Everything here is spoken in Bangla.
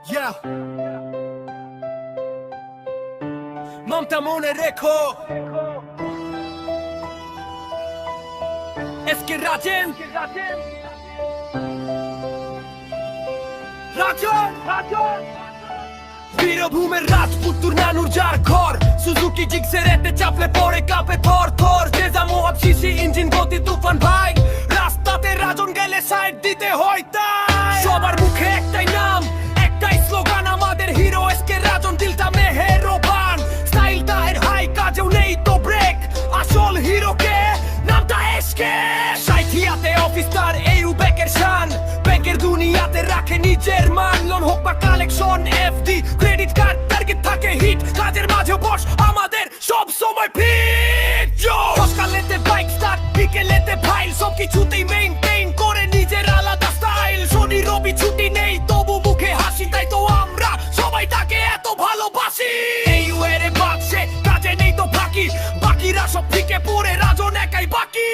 Yeah. মমতা মনে রেখো এসকে রাজেন বীরভূমের রাজপুত্র নানুর যার ঘর সুজুকি জিক্সের এতে চাপলে পরে কাঁপে থর থর যে যামো সিসি ইঞ্জিন গতি তুফান ভাই রাস্তাতে রাজন গেলে সাইড দিতে হয় তাই সবার মুখে একটাই নাম একটাই স্লোগান আমাদের হিরো এসকে রাজন দিলটা মেহেরবান স্টাইলটা এর হাই কাজেও নেই তো ব্রেক আসল হিরোকে নামটা এসকে সাইথিয়াতে অফিসার এই উবেকের শান ব্যাংকের দুনিয়াতে রাখে নিজের মান লোন হোক বা collection FD credit card target থাকে হিট কাজের মাঝে বস আমাদের সব সময় ফিট সকালেতে বাইক স্টার্ট বিকেলেতে ফাইল সব কিছুতেই মেইনটেইন করে নিজের আলাদা স্টাইল শনি রবি ছুটি নেই তবু মুখে হাসি তাই তো আমরা সবাই তাকে এত ভালোবাসি এই ওয়েরে বাক্সে কাজে নেই তো ফাঁকি বাকিরা সব ফিকে পড়ে রাজন একাই বাকি